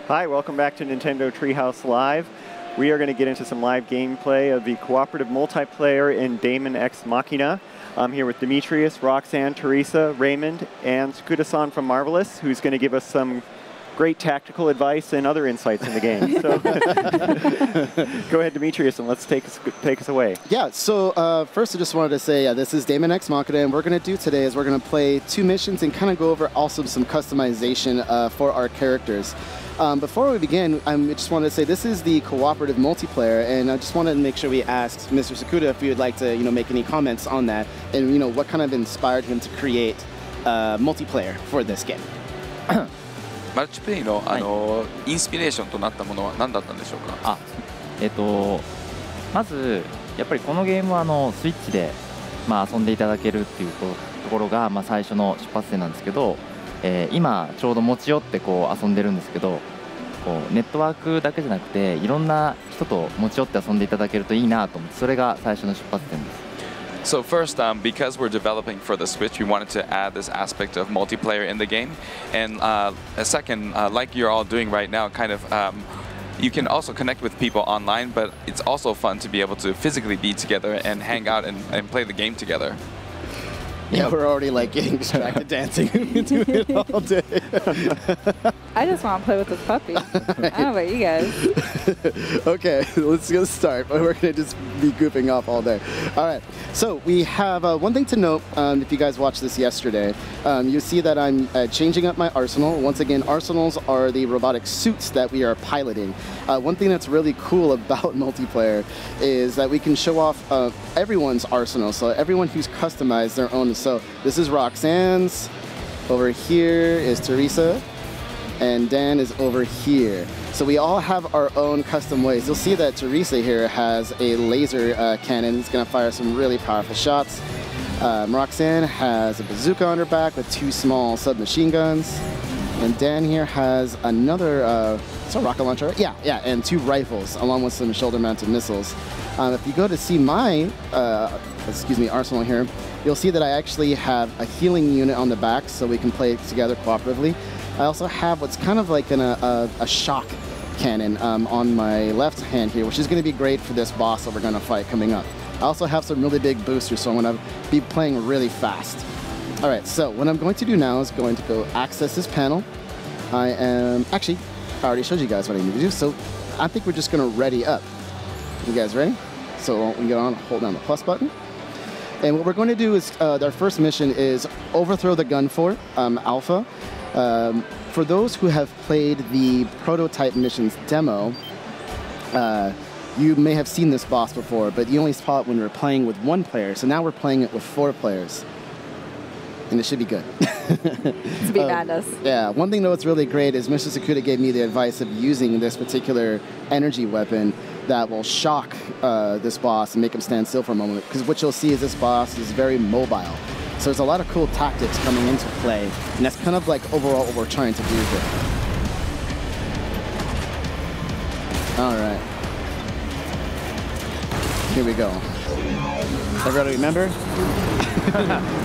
Hi, welcome back to Nintendo Treehouse Live. We are going to get into some live gameplay of the cooperative multiplayer in DAEMON X Machina. I'm here with Demetrius, Roxanne, Teresa, Raymond, and Sakuda-san from Marvelous, who's going to give us some great tactical advice and other insights in the game. So go ahead, Demetrius, and let's take us away. Yeah, so first I just wanted to say this is DAEMON X Machina, and we're going to do today is we're going to play 2 missions and kind of go over also some customization for our characters. Before we begin, I just wanted to say this is the cooperative multiplayer, and I just wanted to make sure we asked Mr. Sakuda if he would like to, make any comments on that, and what kind of inspired him to create multiplayer for this game. マルチプレイの、インスピレーションとなったものは何だったんでしょうか。まずやっぱりこのゲームはスイッチで、遊んでいただけるっていうところが、最初の出発点なんですけど、今ちょうど持ち寄って遊んでるんですけど、ネットワークだけじゃなくていろんな人と持ち寄って遊んでいただけるといいなと思って、それが最初の出発点です。So first, because we're developing for the Switch, we wanted to add this aspect of multiplayer in the game. And second, like you're all doing right now, kind of, you can also connect with people online, but it's also fun to be able to physically be together and hang out and play the game together. Yeah, we're already getting distracted dancing. We do it all day. I just want to play with this puppy. I don't know about you guys. Okay, let's get started. We're going to just be goofing off all day. All right, so we have one thing to note. If you guys watched this yesterday, you see that I'm changing up my arsenal. Once again, arsenals are the robotic suits that we are piloting. One thing that's really cool about multiplayer is that we can show off everyone's arsenal. So everyone who's customized their own. So this is Roxanne's. Over here is Teresa. And Dan is over here. So we all have our own custom ways. You'll see that Teresa here has a laser cannon. It's going to fire some really powerful shots. Roxanne has a bazooka on her back with 2 small submachine guns. And Dan here has another, it's a rocket launcher? Yeah, and 2 rifles along with some shoulder-mounted missiles. If you go to see my, arsenal here, you'll see that I actually have a healing unit on the back so we can play together cooperatively. I also have what's kind of like a shock cannon on my left hand here, which is going to be great for this boss that we're going to fight coming up. I also have some really big boosters, so I'm going to be playing really fast. All right, so what I'm going to do now is going to go access this panel. I already showed you guys what I need to do, so I think we're just going to ready up. You guys ready? So we get on, hold down the plus button. And what we're going to do is, our first mission is overthrow the gun fort, Alpha. For those who have played the prototype missions demo, you may have seen this boss before, but you only saw it when we were playing with 1 player. So now we're playing it with 4 players. And it should be good. It's be madness. Yeah, one thing though that's really great is Mr. Sakuda gave me the advice of using this particular energy weapon that will shock this boss and make him stand still for a moment. Because what you'll see is this boss is very mobile. So there's a lot of cool tactics coming into play, and that's kind of like overall what we're trying to do here. All right. Here we go. Everybody remember?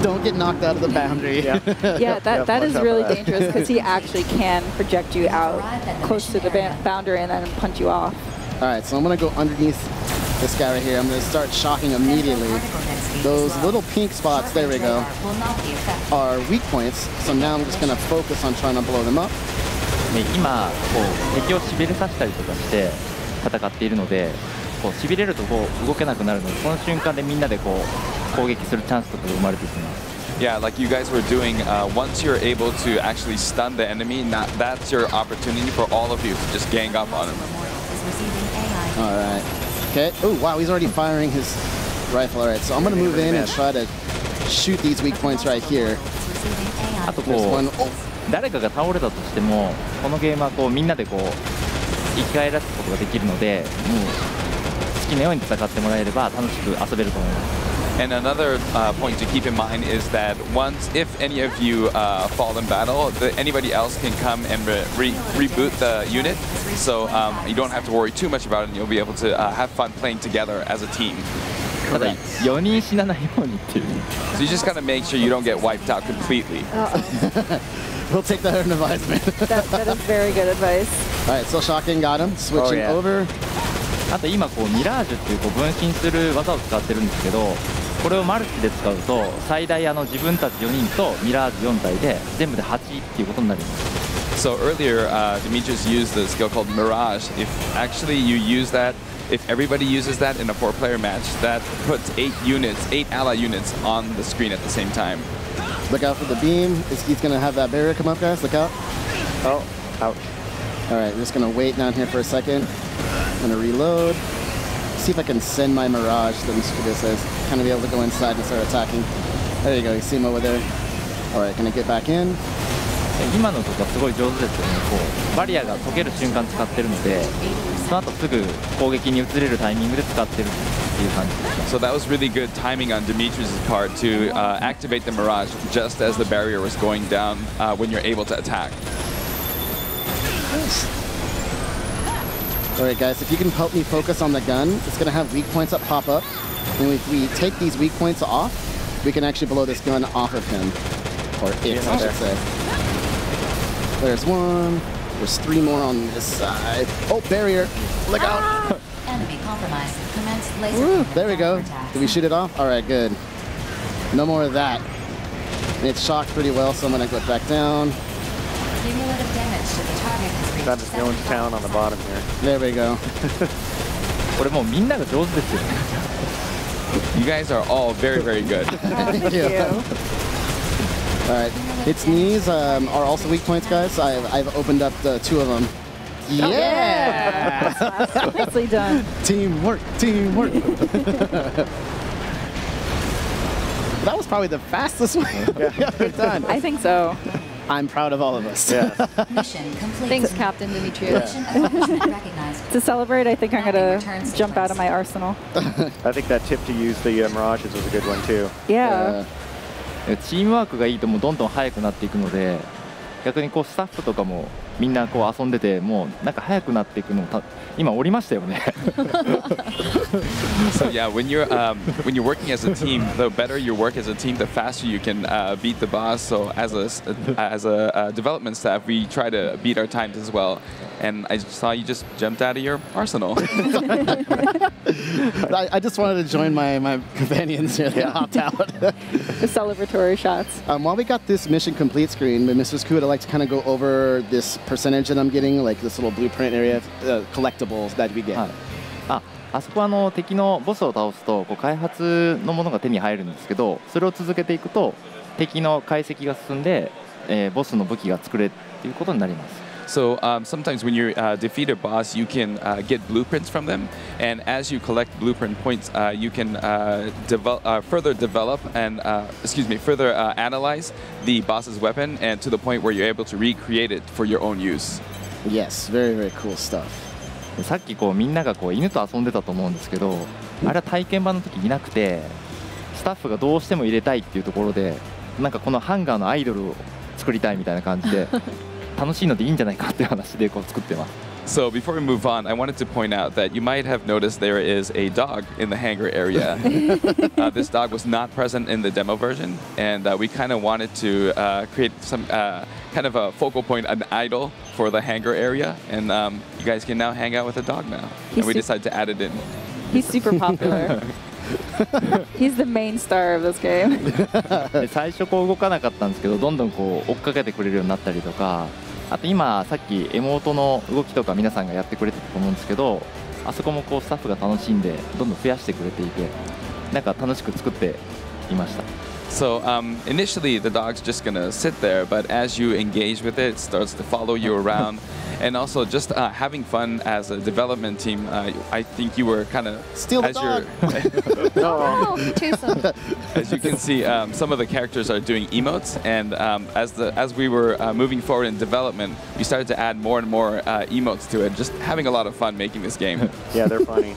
Don't get knocked out of the boundary. Yeah, that is really dangerous because he actually can project you out close to the boundary and then punch you off. All right, so I'm going to go underneath this guy right here. I'm going to start shocking immediately. Those little pink spots, there we go, are weak points. So now I'm just going to focus on trying to blow them up. 今敵をしびれさせたりとかして戦っているので、しびれると動けなくなるので、その瞬間でみんなで攻撃するチャンスとかが生まれてきます。Yeah, like you guys were doing, once you're able to actually stun the enemy, that's your opportunity for all of you to just gang up on him. All right. Okay. Oh, wow, he's already firing his rifle. All right, so I'm going to move in and try to shoot these weak points right here. あと誰かが倒れたとしても、このゲームはみんなで生き返らせることができるので、もう好きなように戦ってもらえれば楽しく遊べると思います。And another point to keep in mind is that if any of you fall in battle, anybody else can come and reboot the unit, so you don't have to worry too much about it, and you'll be able to have fun playing together as a team. ただ4人死なないようにっていう。So you just gotta make sure you don't get wiped out completely. We'll take that as an advisement. That is very good advice. All right, still shocking, got him. Switching yeah. over. あと今こうミラージュっていうこう分身する技を使ってるんですけど、これをマルチで使うと最大自分たち4人とミラージュ4体で全部で8っていうことになります。So earlier, Demetrius used the skill called Mirage. If actually you use that, if everybody uses that in a 4-player match, that puts 8 ally units on the screen at the same time. Look out for the beam. He's going to have that barrier come up, guys. Look out. Oh, ouch. All right, I'm just going to wait down here for a second. I'm going to reload. See if I can send my Mirage, the Demetrius kind of be able to go inside and start attacking. There you go. You see him over there. All right, going to get back in. 今のとかすごい上手ですよね。こうバリアが解ける瞬間使ってるので、その後すぐ攻撃に移れるタイミングで使ってるっていう感じです。So that was really good timing on Demetrius' part to activate the Mirage just as the barrier was going down when you're able to attack. All right, guys, if you can help me focus on the gun, it's going to have weak points that pop up. And if we take these weak points off, we can actually blow this gun off of him. Or it, I should say. There's one. There's 3 more on this side. Oh, barrier. Look out. Enemy compromised. Commence laser. There we go. Did we shoot it off? All right, good. No more of that. And it's shocked pretty well, so I'm going to go back down. Cumulative damage to the target has reached Got to go into town on the bottom here. There we go. これもうみんなが上手ですよね。You guys are all very, very good. Thank you. All right. Its knees are also weak points, guys. I've opened up 2 of them. Yeah! Nicely done. Teamwork, teamwork. That was probably the fastest one we've ever done. I think so. I'm proud of all of us. Yeah. mission complete. Thanks, Captain Demetrius. Mission accomplishment recognized. To celebrate, I think I'm going to jump out of my arsenal. I think that tip to use the Mirages was a good one too. Yeah. チームワークがいいともうどんどん速くなっていくので、逆にこうスタッフとかもみんなこう遊んでてもうなんか速くなっていくの今降りましたよね。So yeah, when you're working as a team, the better you work as a team, the faster you can beat the boss. So as a development staff, we try to beat our times as well. And I saw you just jumped out of your arsenal. I just wanted to join my companions here. They hopped out. The celebratory shots. While we got this mission complete screen, Mrs. Kuda, I'd like to kind of go over this percentage that I'm getting, like this little blueprint area, collectibles that we get. あそこは敵のボスを倒すとこう開発のものが手に入るんですけど、それを続けていくと敵の解析が進んで、ボスの武器が作れるっていうことになります。So sometimes when you defeat a boss, you can get blueprints from them, and as you collect blueprint points, you can further develop and further analyze the boss's weapon, and to the point where you're able to recreate it for your own use. Yes, very, very cool stuff. さっきこうみんながこう犬と遊んでたと思うんですけど、あれは体験版の時いなくて、スタッフがどうしても入れたいっていうところで、なんかこのハンガーのアイドルを作りたいみたいな感じで。楽しいのでいいんじゃないかっていう話でこう作ってます。So before we move on, I wanted to point out that you might have noticed there is a dog in the hangar area. This dog was not present in the demo version, and we kind of wanted to create some kind of a focal point, an idol for the hangar area, and you guys can now hang out with the dog now. And we decided to add it in. He's super popular. He's the main star of this game. で最初こう動かなかったんですけど、どんどんこう追っかけてくれるようになったりとか、あと今さっきエモートの動きとか皆さんがやってくれてたと思うんですけど、あそこもこうスタッフが楽しんでどんどん増やしてくれていて、なんか楽しく作っていました。So initially the dog's just gonna sit there, but as you engage with it, it starts to follow you around. And also just having fun as a development team, I think you were kind of steal the dog. As you can see, some of the characters are doing emotes, and as we were moving forward in development, we started to add more and more emotes to it. Just having a lot of fun making this game. Yeah, they're funny.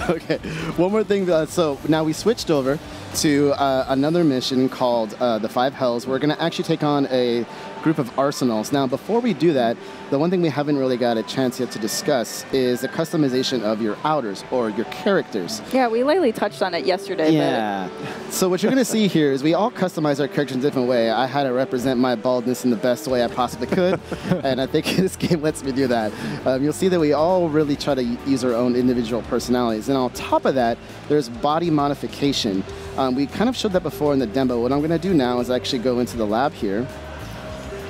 Okay, one more thing. So now we switched over to another mission called the 5 Hells. We're going to actually take on a group of arsenals. Now, before we do that, the one thing we haven't really got a chance yet to discuss is the customization of your outers or your characters. Yeah, we lightly touched on it yesterday. Yeah. So what you're going to see here is we all customize our characters in a different way. I had to represent my baldness in the best way I possibly could, and I think this game lets me do that. You'll see that we all really try to use our own individual personalities. And on top of that, there's body modification. We kind of showed that before in the demo. What I'm going to do now is actually go into the lab here.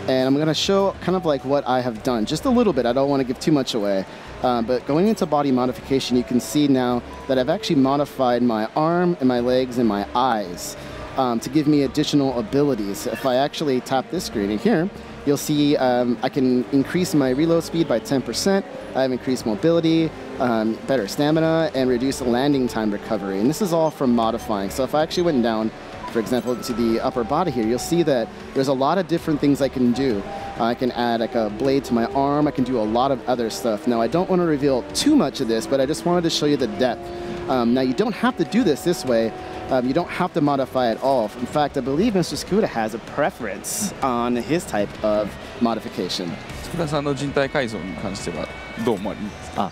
And I'm going to show kind of like what I have done, just a little bit. I don't want to give too much away. But going into body modification, you can see now that I've actually modified my arm and my legs and my eyes to give me additional abilities. If I actually tap this screen in here, you'll see I can increase my reload speed by 10%. I have increased mobility, better stamina, and reduce landing time recovery. And this is all from modifying. So if I actually went down, for example, to the upper body here, you'll see that there's a lot of different things I can do. I can add like a blade to my arm. I can do a lot of other stuff. Now, I don't want to reveal too much of this, but I just wanted to show you the depth. Now, you don't have to do this way. You don't have to modify at all. In fact, I believe Mr. Skuda has a preference on his type of modification. 福田さんの人体改造に関してはどう思われますか？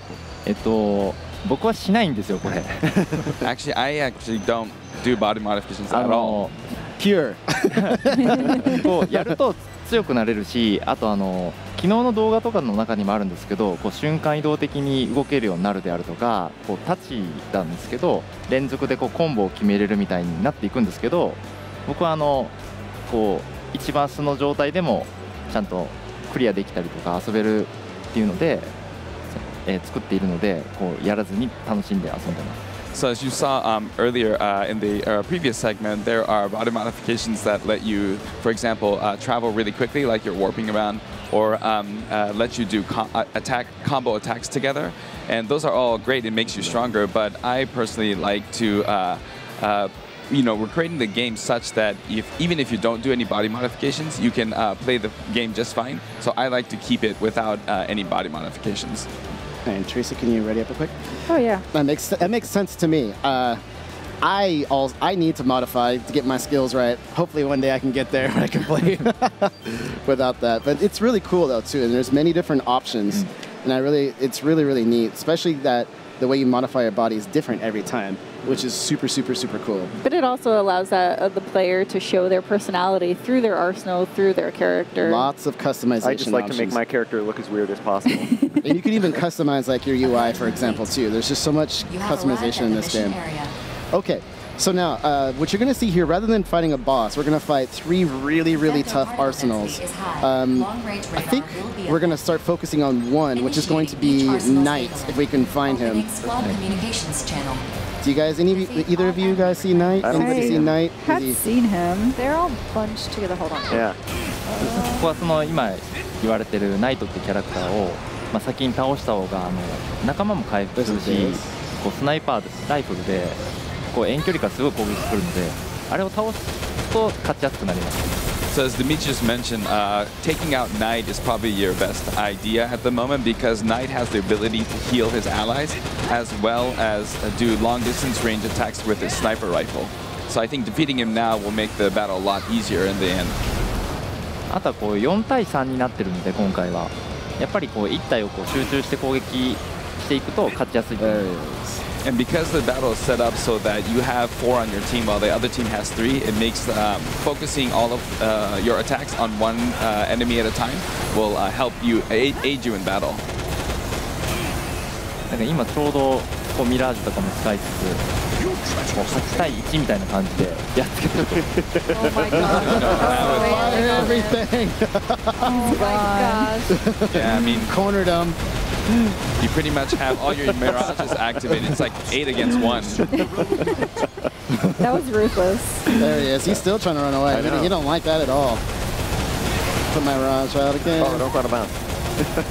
僕はしないんですよこれ。Actually, I actually don't do body modifications at all. Pure. こうやると強くなれるし、あと昨日の動画とかの中にもあるんですけど、こう瞬間移動的に動けるようになるであるとか、こうタッチなんですけど連続でこうコンボを決めれるみたいになっていくんですけど、僕はこう一番素の状態でもちゃんとクリアできたりとか遊べるっていうので、作っているので、こうやらずに楽しんで遊んでます。So as you saw earlier in the previous segment, there are body modifications that let you, for example, travel really quickly, like you're warping around, or let you do combo attacks together. And those are all great. It makes you stronger. But I personally like to, we're creating the game such that even if you don't do any body modifications, you can play the game just fine. So I like to keep it without any body modifications. And Teresa, can you ready up real quick? Oh yeah. That makes sense to me. I need to modify to get my skills right. Hopefully one day I can get there and I can play without that. But it's really cool though too, and there's many different options, and it's really neat, especially that the way you modify your body is different every time, which is super cool. But it also allows the player to show their personality through their arsenal, through their character. Lots of customization. I just like to make my character look as weird as possible. And you can even customize like your UI, for example, too. There's just so much customization in this game. Okay, so now what you're going to see here, rather than fighting a boss, we're going to fight 3 really tough arsenals. I think we're going to start focusing on one, which is going to be Knight, if we can find him. Do you guys, either of you guys see Knight? Anybody see Knight? I have seen him. They're all bunched together. Hold on. Yeah. ここはその今言われてるナイトっていうキャラクターを、先に倒した方が仲間も回復するし、こうスナイパーライフルでこう遠距離からすごい攻撃するので、あれを倒すと勝ちやすくなります。So as Demetrius mentioned, taking out Knight is probably your best idea at the moment because Knight has the ability to heal his allies as well as do long-distance range attacks with his sniper rifle. So I think defeating him now will make the battle a lot easier in the end. あとはこう4対3になってるので今回はやっぱりこう1体をこう集中して攻撃していくと勝ちやすいと思います。And because the battle is set up so that you have 4 on your team while the other team has 3, it makes focusing all of your attacks on one enemy at a time will help you aid you in battle. なんか今ちょうどこうミラージュとかも使いつつ、こう8対1みたいな感じでやっつけてる。Oh my god! Everything. Oh my gosh! Yeah, I mean, cornered him. You pretty much have all your mirages activated. It's like 8 against 1. That was ruthless. There he is. He's still trying to run away. He don't like that at all. Put my mirage out again. Oh, don't go out of bounds.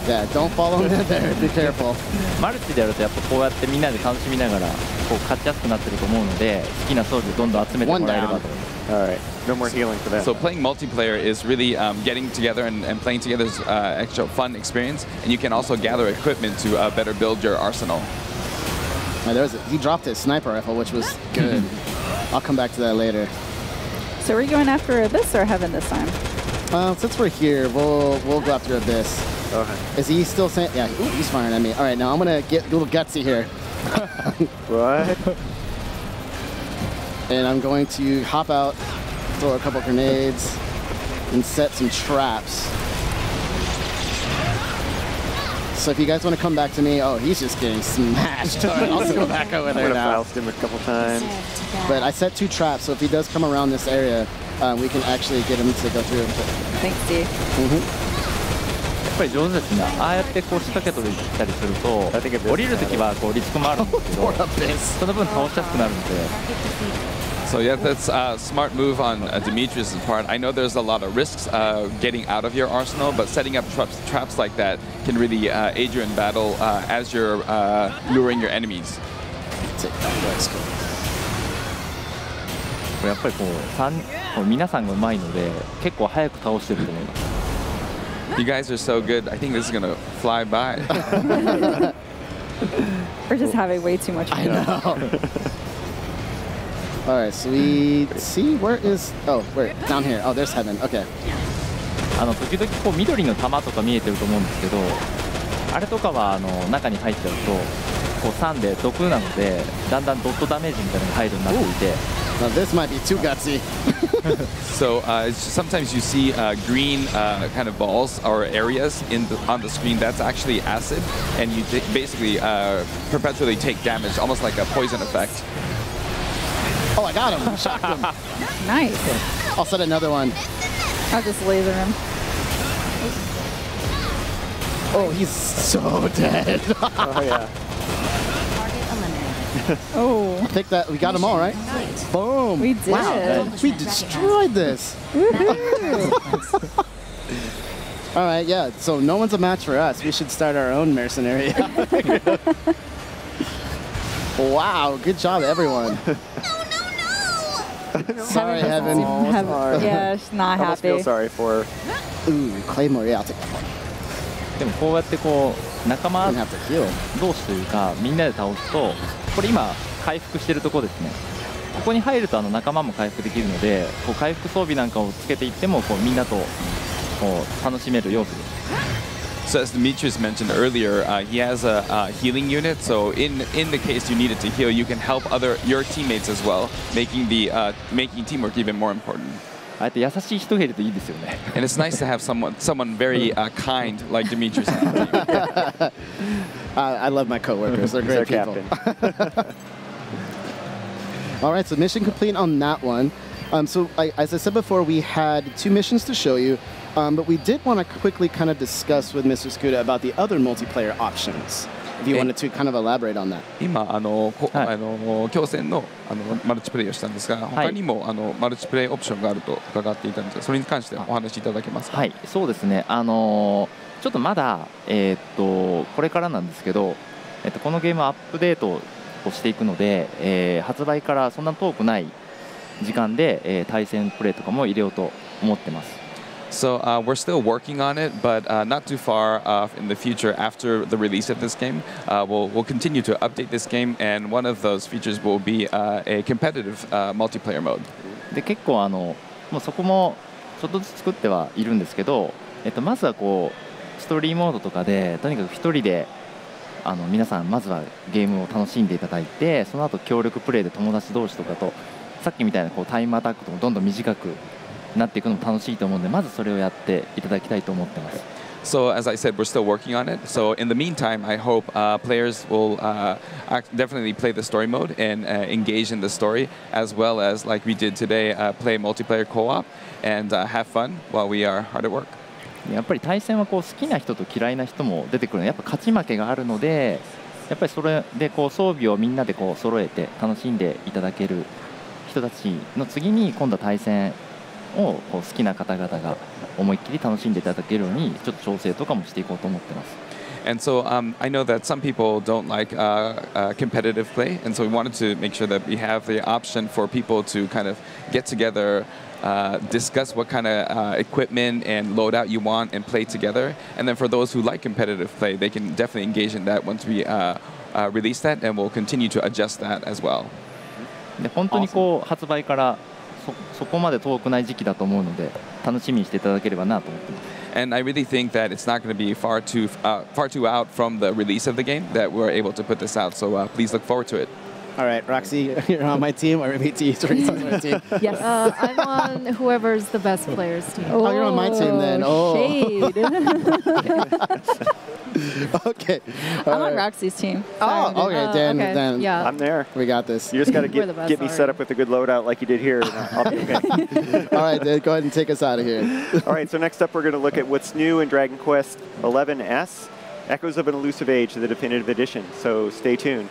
Yeah, don't follow him in there. Be careful. マルチでやるとやっぱこうやってみんなで楽しみながらこう勝ちやすくなってると思うので、好きな装備をどんどん集めてもらえればと思います。All right, no more healing for that. So playing multiplayer is really getting together and playing together is extra fun experience, and you can also gather equipment to better build your arsenal. He dropped his sniper rifle, which was good. I'll come back to that later. So we're going after Abyss or Heaven this time? Since we're here, we'll go after Abyss. Okay. Is he still saying? Yeah, ooh, he's firing at me. All right, now I'm gonna get a little gutsy here. What? And I'm going to hop out, throw a couple grenades, and set some traps. So if you guys want to come back to me, oh, he's just getting smashed. All right, I'll just go back over there now. Faust him a couple times. But I set 2 traps, so if he does come around this area, we can actually get him to go through. Thanks, Steve. やっぱり上手ですね。ああやってこう仕掛けといたりすると、降りるときはこうリスクもあるんですけど、その分倒しやすくなるので。So yeah, that's a smart move on Demetrius' part. I know there's a lot of risks getting out of your arsenal, but setting up traps like that can really aid you in battle as you're luring your enemies. やっぱりこう皆さんが上手いので結構早く倒してると思います。You guys are so good. I think this is gonna fly by. We're just having way too much fun. I know. All right, so we see where is? Oh, where? Down here. Oh, there's heaven. Okay. 時々こう緑の玉とか見えてると思うんですけど、あれとかは中に入っちゃうとこう3で毒なのでだんだんドットダメージみたいなのが入るようになっていて。Now this might be too gutsy. So sometimes you see green kind of balls or areas on the screen. That's actually acid, and you basically perpetually take damage, almost like a poison effect. Oh, I got him. Shocked him. Nice. I'll set another one. I'll just laser him. Oh, he's so dead. Oh, yeah. Oh. I think that we got them all, right? Boom. We did. Wow, we destroyed this. All right, yeah, so no one's a match for us. We should start our own mercenary. Wow, good job, everyone. Sorry, Heaven. Yeah, she's not I almost happy. feel sorry for her. Ooh, Claymore, yeah, I'll take that one. でもこうやってこう仲間 Didn't have to heal. 同士というかみんなで倒すとこれ今回復してるところですね。ここに入ると仲間も回復できるのでこう回復装備なんかをつけていってもこうみんなとこう楽しめる要素です。So as Demetrius mentioned earlier, he has a healing unit. So in the case you needed to heal, you can help your teammates as well, making teamwork even more important. あえて優しい人がいるといいですよね。And it's nice to have someone very kind like Demetrius. I love my coworkers. They're great people. All right, so mission complete on that one. So as I said before, we had 2 missions to show you, but we did want to quickly kind of discuss with Mr. Skuda about the other multiplayer options. If you wanted to kind of elaborate on that. 今強戦のマルチプレイをしたんですが、他にもマルチプレイオプションがあると伺っていたんですが、それに関してお話しいただけますか。はい、そうですね。ちょっとまだこれからなんですけど、このゲームアップデートをしていくので、発売からそんな遠くない時間で、対戦プレイとかも入れようと思ってます。So we're still working on it, but not too far off in the future after the release of this game. We'll continue to update this game, and one of those features will be a competitive multiplayer mode. で結構もうそこもちょっとずつ作ってはいるんですけど、まずはこうストーリーモードとかでとにかく1人で皆さんまずはゲームを楽しんでいただいて、その後協力プレイで友達同士とかとさっきみたいなこうタイムアタックとかどんどん短くなっていくのも楽しいと思うので、まずそれをやっていただきたいと思ってます。So as I said, we're still working on it. So in the meantime, I hope players will definitely play the story mode and engage in the story, as well as, like we did today, play multiplayer co-op and have fun while we are hard at work. やっぱり対戦はこう好きな人と嫌いな人も出てくるので、やっぱ勝ち負けがあるので、やっぱりそれでこう装備をみんなでこう揃えて楽しんでいただける人たちの次に今度は対戦をこう好きな方々が思いっきり楽しんでいただけるようにちょっと調整とかもしていこうと思ってます。And so I know that some people don't like competitive play, and so we wanted to make sure that we have the option for people to kind of get together, discuss what kind of equipment and loadout you want, and play together. And then for those who like competitive play, they can definitely engage in that once we release that, and we'll continue to adjust that as well. で本当にこう発売からそこまで遠くない時期だと思うので、楽しみにしていただければなと思ってます。And I really think that it's not going to be far too out from the release of the game that we're able to put this out. So please look forward to it. All right, Roxy, you're on my team, or maybe Teresa's on my team. Yes. I'm on whoever's the best player's team. Oh, you're on my team then. Oh. Shade. Okay. I'm on Roxy's team. Oh, okay. Then Yeah. I'm there. we got this. You just got to We're the best get me set up with a good loadout like you did here, and I'll be okay. All right, then go ahead and take us out of here. All right, so next up we're going to look at what's new in Dragon Quest XI's, Echoes of an Elusive Age, the definitive edition. So stay tuned.